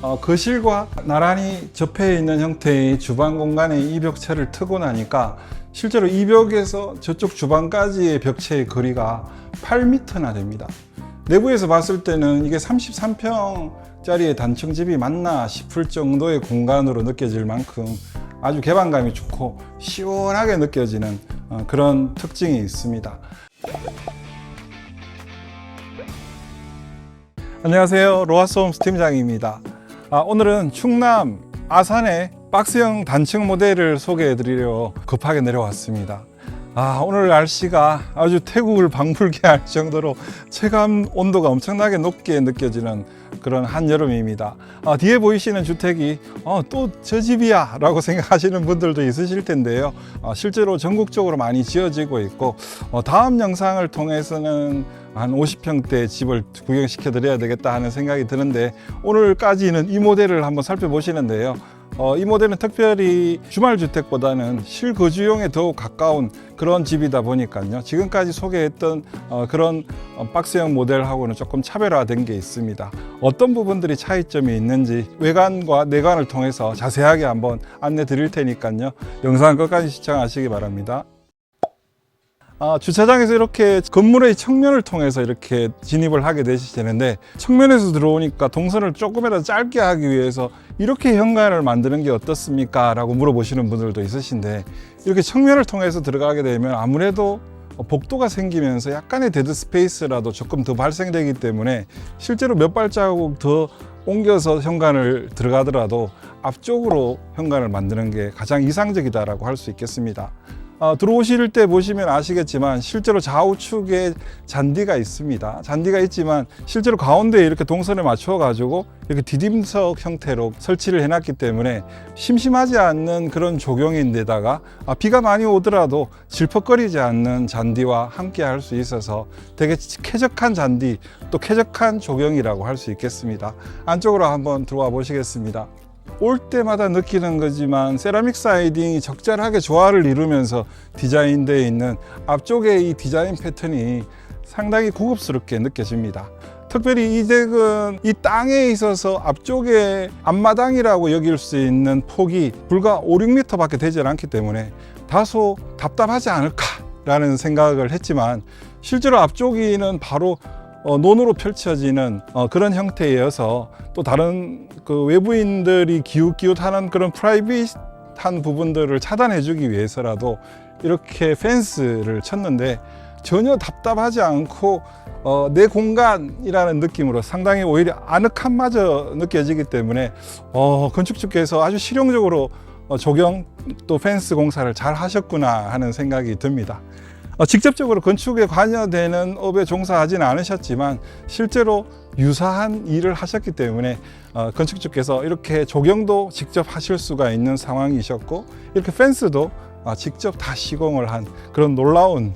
거실과 나란히 접해 있는 형태의 주방 공간에 이 벽체를 트고 나니까 실제로 이 벽에서 저쪽 주방까지의 벽체의 거리가 8m나 됩니다. 내부에서 봤을 때는 이게 33평짜리의 단층집이 맞나 싶을 정도의 공간으로 느껴질 만큼 아주 개방감이 좋고 시원하게 느껴지는 그런 특징이 있습니다. 안녕하세요, 로하스홈스 팀장입니다. 오늘은 충남 아산의 박스형 단층 모델을 소개해 드리려 급하게 내려왔습니다. 오늘 날씨가 아주 태국을 방불케 할 정도로 체감 온도가 엄청나게 높게 느껴지는 그런 한여름입니다. 뒤에 보이시는 주택이 또 저 집이야 라고 생각하시는 분들도 있으실 텐데요. 실제로 전국적으로 많이 지어지고 있고 다음 영상을 통해서는 한 50평대 집을 구경시켜 드려야 되겠다 하는 생각이 드는데, 오늘까지는 이 모델을 한번 살펴보시는데요. 이 모델은 특별히 주말주택보다는 실거주용에 더욱 가까운 그런 집이다 보니까요, 지금까지 소개했던 그런 박스형 모델하고는 조금 차별화된 게 있습니다. 어떤 부분들이 차이점이 있는지 외관과 내관을 통해서 자세하게 한번 안내 드릴 테니까요, 영상 끝까지 시청하시기 바랍니다. 주차장에서 이렇게 건물의 측면을 통해서 이렇게 진입을 하게 되시는데, 측면에서 들어오니까 동선을 조금이라도 짧게 하기 위해서 이렇게 현관을 만드는 게 어떻습니까? 라고 물어보시는 분들도 있으신데, 이렇게 측면을 통해서 들어가게 되면 아무래도 복도가 생기면서 약간의 데드 스페이스라도 조금 더 발생되기 때문에 실제로 몇 발자국 더 옮겨서 현관을 들어가더라도 앞쪽으로 현관을 만드는 게 가장 이상적이다라고 할 수 있겠습니다. 들어오실 때 보시면 아시겠지만 실제로 좌우측에 잔디가 있습니다. 잔디가 있지만 실제로 가운데에 이렇게 동선에 맞춰 가지고 이렇게 디딤석 형태로 설치를 해놨기 때문에 심심하지 않는 그런 조경인데다가 비가 많이 오더라도 질퍽거리지 않는 잔디와 함께 할 수 있어서 되게 쾌적한 잔디, 또 쾌적한 조경이라고 할 수 있겠습니다. 안쪽으로 한번 들어와 보시겠습니다. 올 때마다 느끼는 거지만 세라믹 사이딩이 적절하게 조화를 이루면서 디자인되어 있는 앞쪽에 이 디자인 패턴이 상당히 고급스럽게 느껴집니다. 특별히 이 댁은 이 땅에 있어서 앞쪽에 앞마당이라고 여길 수 있는 폭이 불과 5, 6m 밖에 되지 않기 때문에 다소 답답하지 않을까라는 생각을 했지만, 실제로 앞쪽이는 바로 논으로 펼쳐지는 그런 형태여서 또 다른 그 외부인들이 기웃기웃하는 그런 프라이빗한 부분들을 차단해 주기 위해서라도 이렇게 펜스를 쳤는데 전혀 답답하지 않고 내 공간이라는 느낌으로 상당히 오히려 아늑함마저 느껴지기 때문에 건축주께서 아주 실용적으로 조경 또 펜스 공사를 잘 하셨구나 하는 생각이 듭니다. 직접적으로 건축에 관여되는 업에 종사하지는 않으셨지만 실제로 유사한 일을 하셨기 때문에 건축주께서 이렇게 조경도 직접 하실 수가 있는 상황이셨고, 이렇게 펜스도 직접 다 시공을 한 그런 놀라운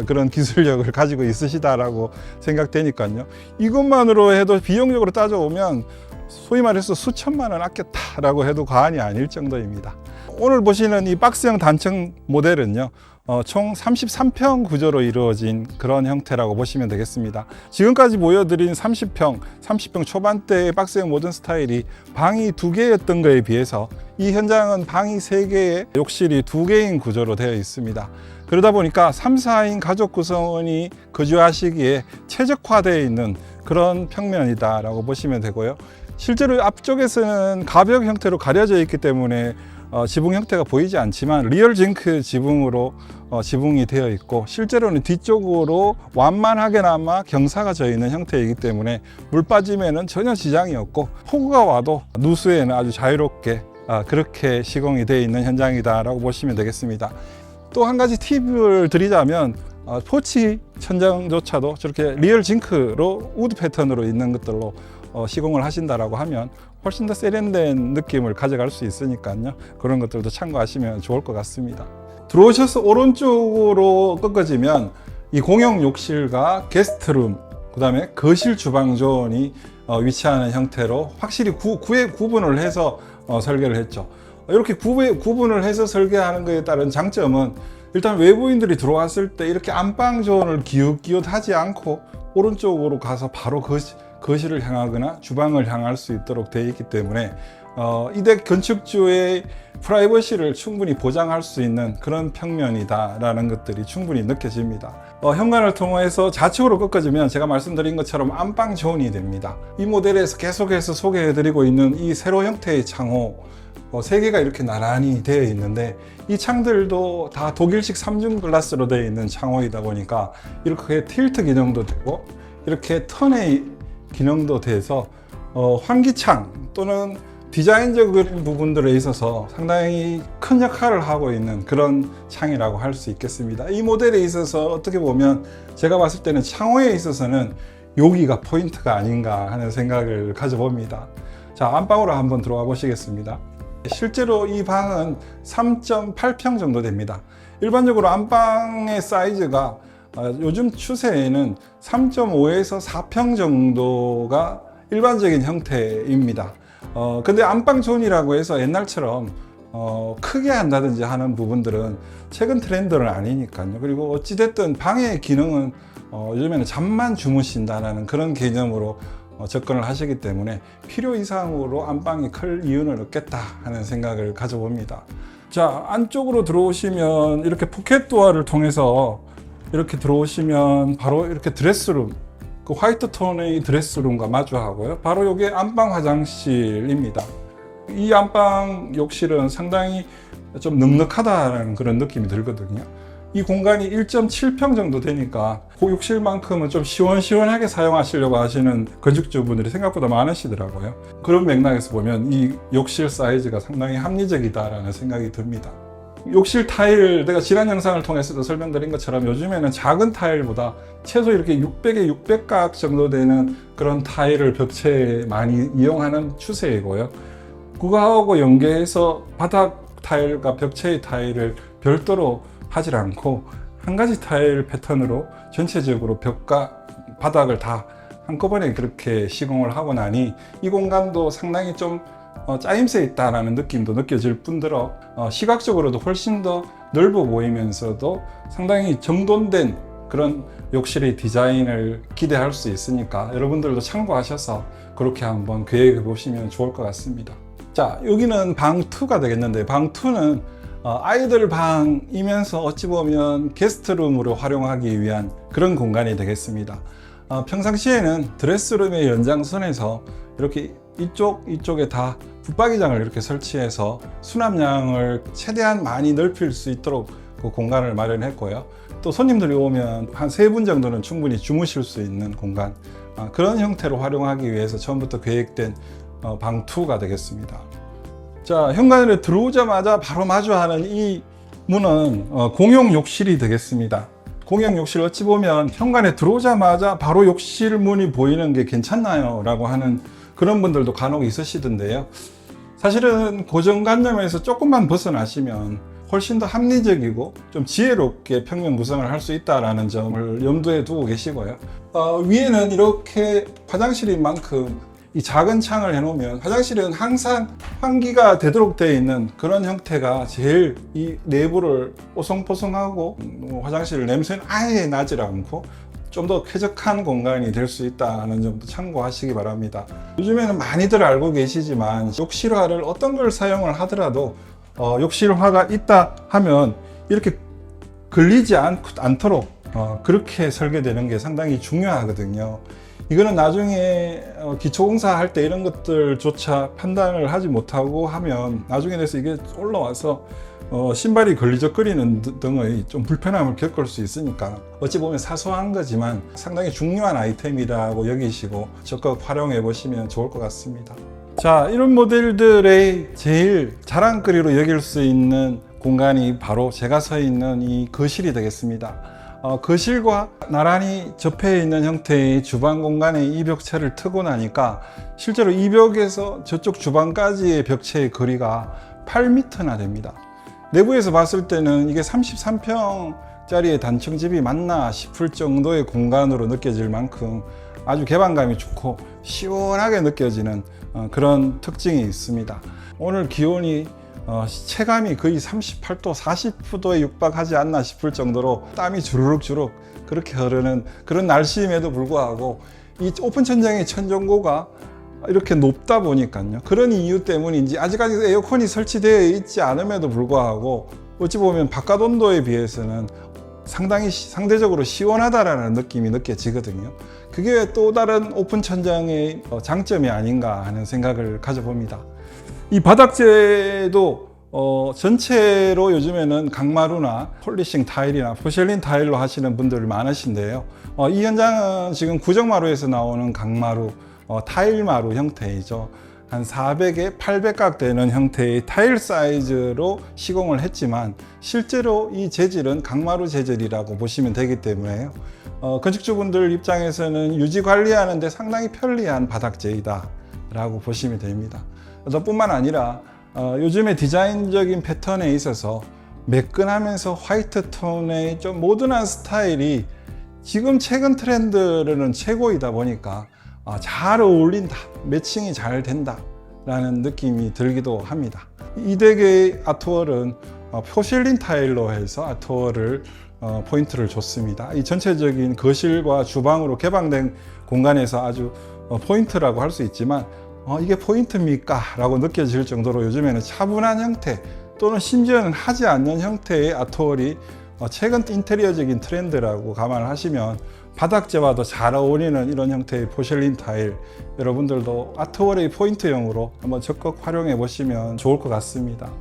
그런 기술력을 가지고 있으시다라고 생각되니까요, 이것만으로 해도 비용적으로 따져보면 소위 말해서 수천만 원 아꼈다라고 해도 과언이 아닐 정도입니다. 오늘 보시는 이 박스형 단층 모델은요, 총 33평 구조로 이루어진 그런 형태라고 보시면 되겠습니다. 지금까지 보여드린 30평 초반대의 박스형 모든 스타일이 방이 2개였던 것에 비해서 이 현장은 방이 3개에 욕실이 2개인 구조로 되어 있습니다. 그러다 보니까 3, 4인 가족 구성원이 거주하시기에 최적화되어 있는 그런 평면이다라고 보시면 되고요. 실제로 앞쪽에서는 가벽 형태로 가려져 있기 때문에 지붕 형태가 보이지 않지만 리얼 징크 지붕으로 지붕이 되어 있고, 실제로는 뒤쪽으로 완만하게나마 경사가 져 있는 형태이기 때문에 물 빠짐에는 전혀 지장이 없고, 폭우가 와도 누수에는 아주 자유롭게 그렇게 시공이 되어 있는 현장이다라고 보시면 되겠습니다. 또 한 가지 팁을 드리자면, 포치 천장조차도 저렇게 리얼 징크로 우드 패턴으로 있는 것들로 시공을 하신다라고 하면 훨씬 더 세련된 느낌을 가져갈 수 있으니까요, 그런 것들도 참고하시면 좋을 것 같습니다. 들어오셔서 오른쪽으로 꺾어지면 이 공용 욕실과 게스트룸, 그 다음에 거실 주방존이 위치하는 형태로 확실히 구분을 해서 설계를 했죠. 이렇게 구분을 해서 설계하는 것에 따른 장점은, 일단 외부인들이 들어왔을 때 이렇게 안방존을 기웃기웃하지 않고 오른쪽으로 가서 바로 거실을 향하거나 주방을 향할 수 있도록 되어 있기 때문에 이댁 건축주의 프라이버시를 충분히 보장할 수 있는 그런 평면이다라는 것들이 충분히 느껴집니다. 현관을 통해서 좌측으로 꺾어지면 제가 말씀드린 것처럼 안방 존이 됩니다. 이 모델에서 계속해서 소개해드리고 있는 이 세로 형태의 창호 세 개가 이렇게 나란히 되어 있는데 이 창들도 다 독일식 3중 글라스로 되어 있는 창호이다 보니까 이렇게 틸트 기능도 되고 이렇게 턴의 기능도 돼서 환기창 또는 디자인적인 부분들에 있어서 상당히 큰 역할을 하고 있는 그런 창이라고 할 수 있겠습니다. 이 모델에 있어서 어떻게 보면 제가 봤을 때는 창호에 있어서는 여기가 포인트가 아닌가 하는 생각을 가져봅니다. 자, 안방으로 한번 들어와 보시겠습니다. 실제로 이 방은 3.8평 정도 됩니다. 일반적으로 안방의 사이즈가 요즘 추세에는 3.5에서 4평 정도가 일반적인 형태입니다. 근데 안방 존이라고 해서 옛날처럼 크게 한다든지 하는 부분들은 최근 트렌드는 아니니까요. 그리고 어찌됐든 방의 기능은 요즘에는 잠만 주무신다는 그런 개념으로 접근을 하시기 때문에 필요 이상으로 안방이 클 이유는 없겠다 하는 생각을 가져봅니다. 자, 안쪽으로 들어오시면 이렇게 포켓 도어를 통해서 이렇게 들어오시면 바로 이렇게 드레스룸, 그 화이트 톤의 드레스룸과 마주하고요. 바로 이게 안방 화장실입니다. 이 안방 욕실은 상당히 좀 넉넉하다는 그런 느낌이 들거든요. 이 공간이 1.7평 정도 되니까 그 욕실만큼은 좀 시원시원하게 사용하시려고 하시는 건축주분들이 생각보다 많으시더라고요. 그런 맥락에서 보면 이 욕실 사이즈가 상당히 합리적이다라는 생각이 듭니다. 욕실 타일, 내가 지난 영상을 통해서도 설명드린 것처럼 요즘에는 작은 타일보다 최소 이렇게 600에 600각 정도 되는 그런 타일을 벽체에 많이 이용하는 추세이고요. 그거하고 연계해서 바닥 타일과 벽체의 타일을 별도로 하질 않고 한 가지 타일 패턴으로 전체적으로 벽과 바닥을 다 한꺼번에 그렇게 시공을 하고 나니 이 공간도 상당히 좀 짜임새 있다라는 느낌도 느껴질 뿐더러 시각적으로도 훨씬 더 넓어 보이면서도 상당히 정돈된 그런 욕실의 디자인을 기대할 수 있으니까 여러분들도 참고하셔서 그렇게 한번 계획해 보시면 좋을 것 같습니다. 자, 여기는 방 2가 되겠는데 방 2는 아이들 방이면서 어찌 보면 게스트룸으로 활용하기 위한 그런 공간이 되겠습니다. 평상시에는 드레스룸의 연장선에서 이렇게 이쪽에 다 붙박이장을 이렇게 설치해서 수납량을 최대한 많이 넓힐 수 있도록 그 공간을 마련했고요. 또 손님들이 오면 한 3분 정도는 충분히 주무실 수 있는 공간, 그런 형태로 활용하기 위해서 처음부터 계획된 방 2가 되겠습니다. 자, 현관에 들어오자마자 바로 마주하는 이 문은 공용 욕실이 되겠습니다. 공용 욕실 어찌 보면 현관에 들어오자마자 바로 욕실 문이 보이는 게 괜찮나요? 라고 하는 그런 분들도 간혹 있으시던데요. 사실은 고정관념에서 조금만 벗어나시면 훨씬 더 합리적이고 좀 지혜롭게 평면 구성을 할 수 있다는 점을 염두에 두고 계시고요. 위에는 이렇게 화장실인 만큼 이 작은 창을 해놓으면 화장실은 항상 환기가 되도록 되어 있는 그런 형태가 제일 이 내부를 뽀송뽀송하고 화장실 냄새는 아예 나질 않고 좀 더 쾌적한 공간이 될 수 있다는 점도 참고하시기 바랍니다. 요즘에는 많이들 알고 계시지만 욕실화를 어떤 걸 사용을 하더라도 욕실화가 있다 하면 이렇게 걸리지 않도록 그렇게 설계되는 게 상당히 중요하거든요. 이거는 나중에 기초공사 할 때 이런 것들조차 판단을 하지 못하고 하면 나중에 돼서 이게 올라와서 신발이 걸리적거리는 등의 좀 불편함을 겪을 수 있으니까 어찌 보면 사소한 거지만 상당히 중요한 아이템이라고 여기시고 적극 활용해 보시면 좋을 것 같습니다. 자, 이런 모델들의 제일 자랑거리로 여길 수 있는 공간이 바로 제가 서 있는 이 거실이 되겠습니다. 거실과 나란히 접해 있는 형태의 주방 공간의 이 벽체를 트고 나니까 실제로 이 벽에서 저쪽 주방까지의 벽체의 거리가 8m나 됩니다. 내부에서 봤을 때는 이게 33평짜리의 단층집이 맞나 싶을 정도의 공간으로 느껴질 만큼 아주 개방감이 좋고 시원하게 느껴지는 그런 특징이 있습니다. 오늘 기온이 체감이 거의 38도, 40도에 육박하지 않나 싶을 정도로 땀이 주르륵 그렇게 흐르는 그런 날씨임에도 불구하고 이 오픈 천장의 천정고가 이렇게 높다 보니까요. 그런 이유 때문인지 아직까지 에어컨이 설치되어 있지 않음에도 불구하고 어찌 보면 바깥 온도에 비해서는 상당히 상대적으로 시원하다라는 느낌이 느껴지거든요. 그게 또 다른 오픈 천장의 장점이 아닌가 하는 생각을 가져봅니다. 이 바닥재도 전체로 요즘에는 강마루나 폴리싱 타일이나 포셀린 타일로 하시는 분들 많으신데요. 이 현장은 지금 구정마루에서 나오는 강마루, 타일마루 형태이죠. 한 400에 800각 되는 형태의 타일 사이즈로 시공을 했지만 실제로 이 재질은 강마루 재질이라고 보시면 되기 때문에요. 건축주분들 입장에서는 유지 관리하는 데 상당히 편리한 바닥재이다 라고 보시면 됩니다. 뿐만 아니라 요즘의 디자인적인 패턴에 있어서 매끈하면서 화이트 톤의 좀 모던한 스타일이 지금 최근 트렌드로는 최고이다 보니까 잘 어울린다, 매칭이 잘 된다 라는 느낌이 들기도 합니다. 이 댁의 아트월은 포실린 타일로 해서 아트월을 포인트를 줬습니다. 이 전체적인 거실과 주방으로 개방된 공간에서 아주 포인트라고 할 수 있지만 이게 포인트입니까? 라고 느껴질 정도로 요즘에는 차분한 형태 또는 심지어는 하지 않는 형태의 아트월이 최근 인테리어적인 트렌드라고 감안을 하시면 바닥재와도 잘 어울리는 이런 형태의 포셀린 타일, 여러분들도 아트월의 포인트용으로 한번 적극 활용해 보시면 좋을 것 같습니다.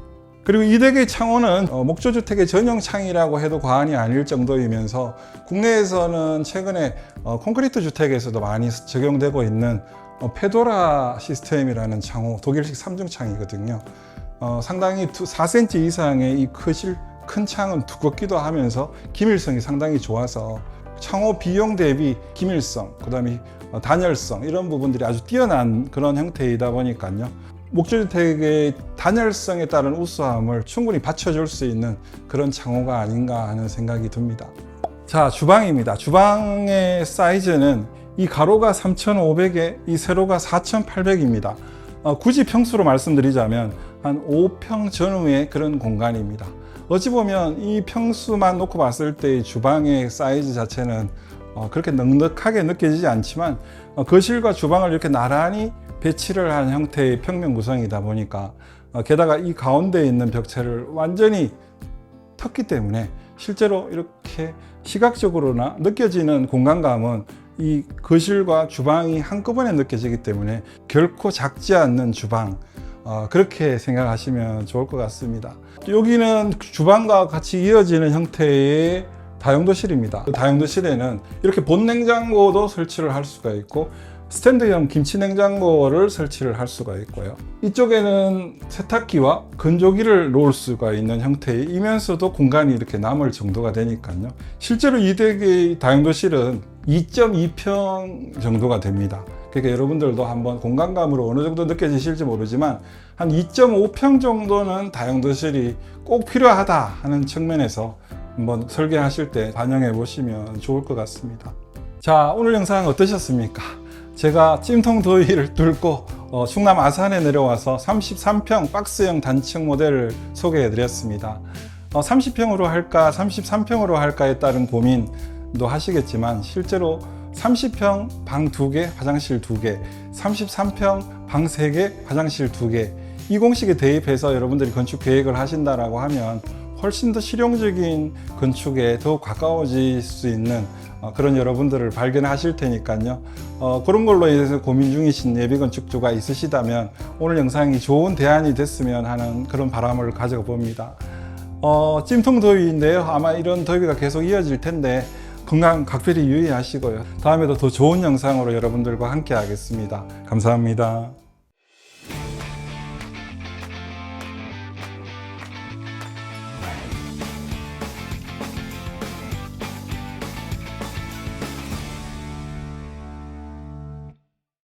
그리고 이 댁의 창호는 목조주택의 전용 창이라고 해도 과언이 아닐 정도이면서 국내에서는 최근에 콘크리트 주택에서도 많이 적용되고 있는 페도라 시스템이라는 창호, 독일식 3중 창이거든요. 상당히 4cm 이상의 이 큰 창은 두껍기도 하면서 기밀성이 상당히 좋아서 창호 비용 대비 기밀성, 그 다음에 단열성 이런 부분들이 아주 뛰어난 그런 형태이다 보니까요. 목조주택의 단열성에 따른 우수함을 충분히 받쳐줄 수 있는 그런 창호가 아닌가 하는 생각이 듭니다. 자, 주방입니다. 주방의 사이즈는 이 가로가 3,500에 이 세로가 4,800입니다. 굳이 평수로 말씀드리자면 한 5평 전후의 그런 공간입니다. 어찌 보면 이 평수만 놓고 봤을 때 주방의 사이즈 자체는 그렇게 넉넉하게 느껴지지 않지만 거실과 주방을 이렇게 나란히 배치를 한 형태의 평면 구성이다 보니까 게다가 이 가운데에 있는 벽체를 완전히 텄기 때문에 실제로 이렇게 시각적으로나 느껴지는 공간감은 이 거실과 주방이 한꺼번에 느껴지기 때문에 결코 작지 않는 주방, 그렇게 생각하시면 좋을 것 같습니다. 여기는 주방과 같이 이어지는 형태의 다용도실입니다. 다용도실에는 이렇게 본냉장고도 설치를 할 수가 있고 스탠드형 김치냉장고를 설치를 할 수가 있고요. 이쪽에는 세탁기와 건조기를 놓을 수가 있는 형태이면서도 공간이 이렇게 남을 정도가 되니까요. 실제로 이 댁의 다용도실은 2.2평 정도가 됩니다. 그러니까 여러분들도 한번 공간감으로 어느 정도 느껴지실지 모르지만 한 2.5평 정도는 다용도실이 꼭 필요하다 하는 측면에서 한번 설계하실 때 반영해 보시면 좋을 것 같습니다. 자, 오늘 영상 어떠셨습니까? 제가 찜통 더위를 뚫고 충남 아산에 내려와서 33평 박스형 단층 모델을 소개해 드렸습니다. 30평으로 할까 33평으로 할까에 따른 고민도 하시겠지만 실제로 30평 방 2개, 화장실 2개, 33평 방 3개, 화장실 2개 이 공식에 대입해서 여러분들이 건축 계획을 하신다라고 하면 훨씬 더 실용적인 건축에 더욱 가까워질 수 있는 그런 여러분들을 발견하실 테니까요. 그런 걸로 인해서 고민 중이신 예비건축주가 있으시다면 오늘 영상이 좋은 대안이 됐으면 하는 그런 바람을 가져 봅니다. 찜통 더위인데요. 아마 이런 더위가 계속 이어질 텐데 건강 각별히 유의하시고요. 다음에도 더 좋은 영상으로 여러분들과 함께 하겠습니다. 감사합니다.